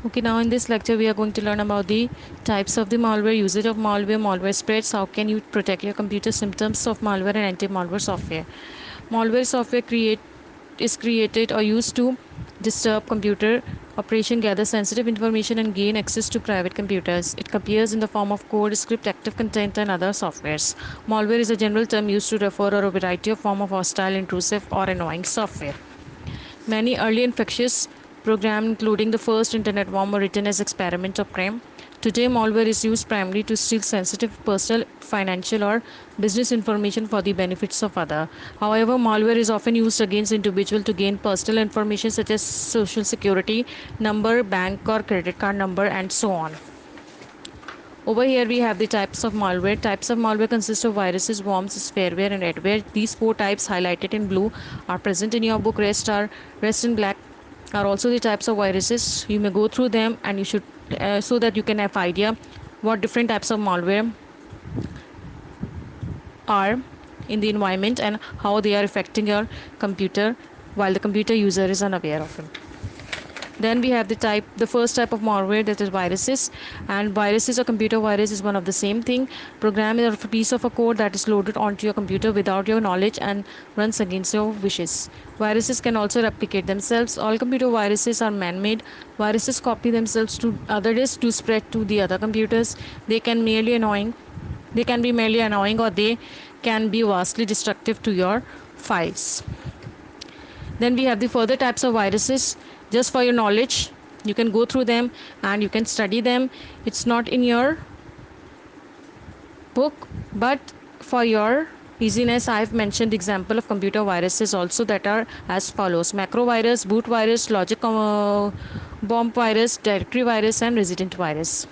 Okay, now in this lecture we are going to learn about the types of the malware, usage of malware, malware spreads, how can you protect your computer, symptoms of malware and anti-malware software. Malware software is created or used to disturb computer operation, gather sensitive information and gain access to private computers. It appears in the form of code, script, active content and other softwares. Malware is a general term used to refer to a variety of form of hostile, intrusive or annoying software. Many early infectious programs, including the first internet worm, were written as experiments of crime. Today, malware is used primarily to steal sensitive personal, financial, or business information for the benefits of others. However, malware is often used against individuals to gain personal information such as social security number, bank or credit card number, and so on. Over here we have the types of malware. Types of malware consist of viruses, worms, spareware and adware. These four types highlighted in blue are present in your book. Rest in black are also the types of viruses. You may go through them and you should so that you can have idea what different types of malware are in the environment and how they are affecting your computer while the computer user is unaware of it. Then we have the first type of malware, that is viruses. And viruses or computer virus is one of the same thing. Program is a piece of a code that is loaded onto your computer without your knowledge and runs against your wishes. Viruses can also replicate themselves. All computer viruses are man-made. Viruses copy themselves to other disks to spread to the other computers. They can merely annoying. They can be merely annoying or they can be vastly destructive to your files. Then we have the further types of viruses. Just for your knowledge, you can go through them and you can study them. It's not in your book, but for your easiness, I have mentioned the example of computer viruses also, that are as follows: macro virus, boot virus, logic bomb virus, directory virus and resident virus.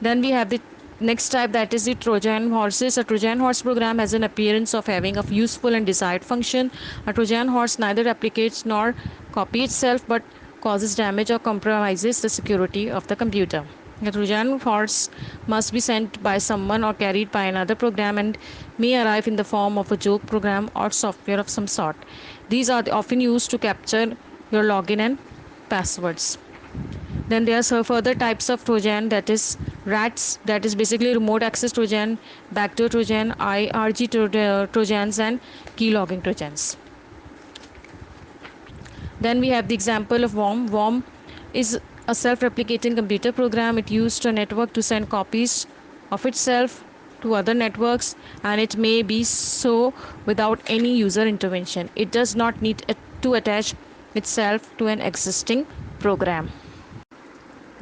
Then we have the next type, that is the Trojan horses. A Trojan horse program has an appearance of having a useful and desired function. A Trojan horse neither replicates nor copies itself but causes damage or compromises the security of the computer. A Trojan horse must be sent by someone or carried by another program and may arrive in the form of a joke program or software of some sort. These are often used to capture your login and passwords. Then there are some further types of Trojan, that is RATs, that is basically remote access Trojan, backdoor Trojan, IRG Trojans, and keylogging Trojans. Then we have the example of worm. Worm is a self-replicating computer program. It used a network to send copies of itself to other networks, and it may be so without any user intervention. It does not need to attach itself to an existing program.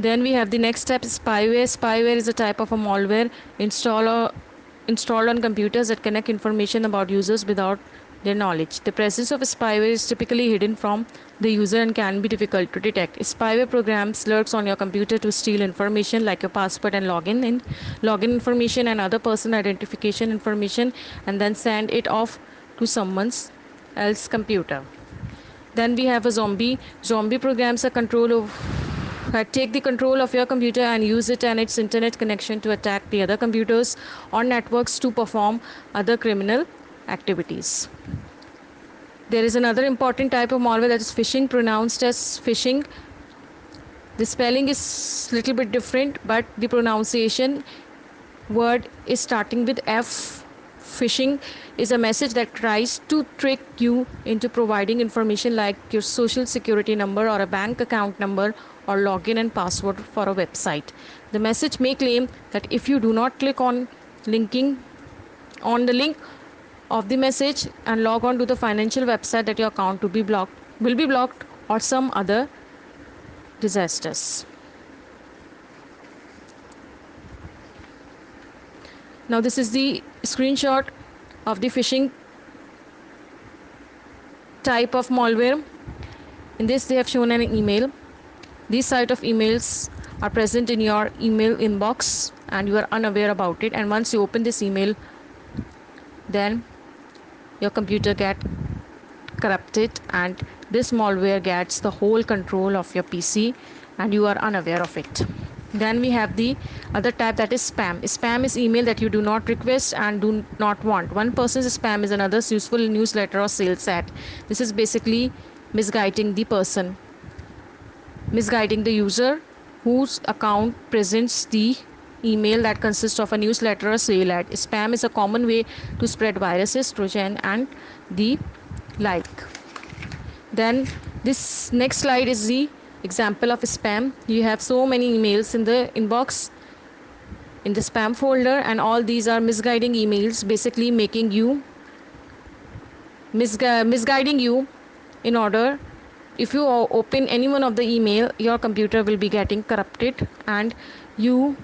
Then we have the next step, spyware. Spyware is a type of a malware installed on computers that connect information about users without their knowledge. The presence of spyware is typically hidden from the user and can be difficult to detect. Spyware programs lurks on your computer to steal information like your password and login information and other person identification information, and then send it off to someone's else computer. Then we have a zombie. Zombie programs are control of take the control of your computer and use it and its internet connection to attack the other computers or networks to perform other criminal activities. There is another important type of malware, that is phishing, pronounced as phishing. The spelling is little bit different, but the pronunciation word is starting with F. Phishing is a message that tries to trick you into providing information like your social security number or a bank account number or login and password for a website. The message may claim that if you do not click linking on the link of the message and log on to the financial website, that your account will be blocked or some other disasters. Now this is the screenshot of the phishing type of malware. In this they have shown an email. These site of emails are present in your email inbox and you are unaware about it, and once you open this email, then your computer get corrupted and this malware gets the whole control of your PC and you are unaware of it. Then we have the other type, that is spam. Spam is email that you do not request and do not want. One person's spam is another's useful newsletter or sales ad. This is basically misguiding the person. misguiding the user whose account presents the email that consists of a newsletter or sale ad. Spam is a common way to spread viruses, trojan, and the like. Then this next slide is the example of spam. You have so many emails in the inbox in the spam folder, and all these are misguiding emails, basically making you misguiding you in order, if you open any one of the email, your computer will be getting corrupted and you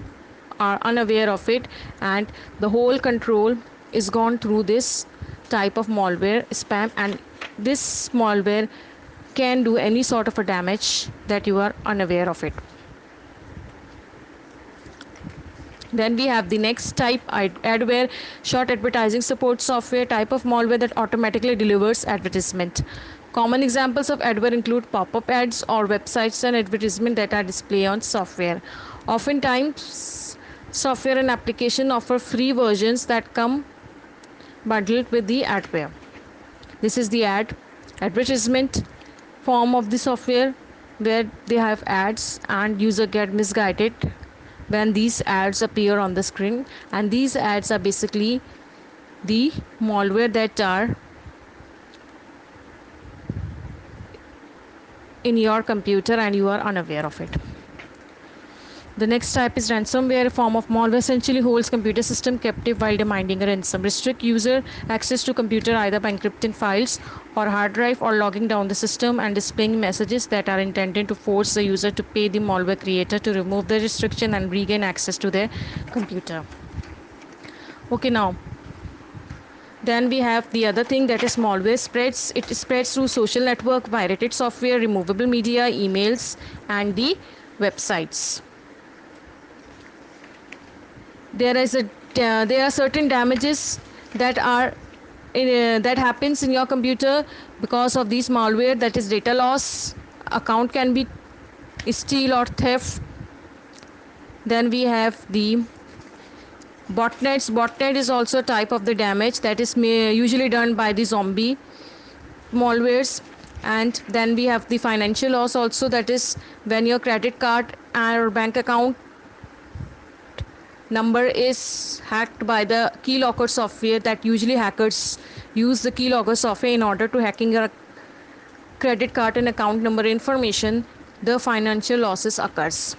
are unaware of it, and the whole control is gone through this type of malware spam, and this malware can do any sort of a damage that you are unaware of it. Then we have the next type, adware, short advertising support software, type of malware that automatically delivers advertisement. Common examples of adware include pop-up ads or websites and advertisement that are displayed on software. Oftentimes, software and application offer free versions that come bundled with the adware. This is the advertisement form of the software, where they have ads and user get misguided when these ads appear on the screen, and these ads are basically the malware that are in your computer and you are unaware of it. The next type is ransomware, a form of malware essentially holds computer system captive while demanding a ransom. Restrict user access to computer either by encrypting files or hard drive or logging down the system and displaying messages that are intended to force the user to pay the malware creator to remove the restriction and regain access to their computer. Okay, now then we have the other thing, that is malware spreads. It spreads through social network, pirated software, removable media, emails, and the websites. There are certain damages that are that happens in your computer because of these malware, that is data loss, account can be steal or theft. Then we have the botnets. Botnet is also a type of the damage that is usually done by the zombie malwares. And then we have the financial loss also, that is when your credit card or bank account number is hacked by the keylogger software, that usually hackers use the keylogger software in order to hacking your credit card and account number information. The financial losses occurs.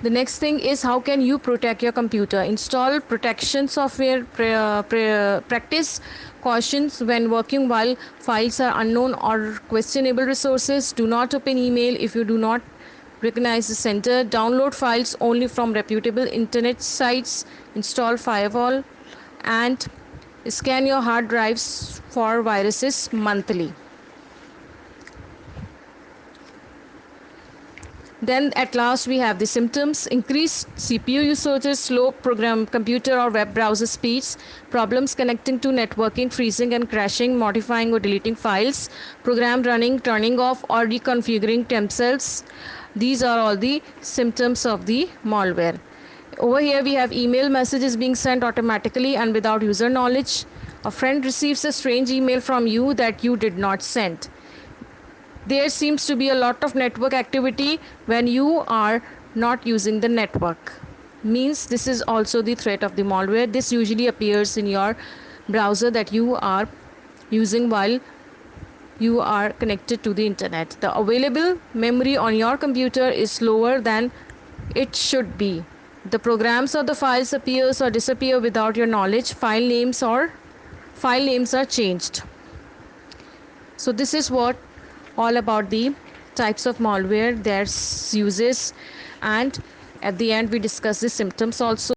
The next thing is, how can you protect your computer? Install protection software. Practice cautions when working while files are unknown or questionable resources. Do not open email if you do not recognize the sender. Download files only from reputable internet sites. Install firewall and scan your hard drives for viruses monthly. Then at last we have the symptoms: increased CPU usages, slow program computer or web browser speeds, problems connecting to networking, freezing and crashing, modifying or deleting files, program running, turning off or reconfiguring themselves. These are all the symptoms of the malware. Over here we have email messages being sent automatically and without user knowledge. A friend receives a strange email from you that you did not send. There seems to be a lot of network activity when you are not using the network. Means this is also the threat of the malware. This usually appears in your browser that you are using while you are connected to the internet. The available memory on your computer is lower than it should be. The programs or the files appears or disappear without your knowledge. File names are changed. So this is what all about the types of malware, their uses, and at the end we discuss the symptoms also.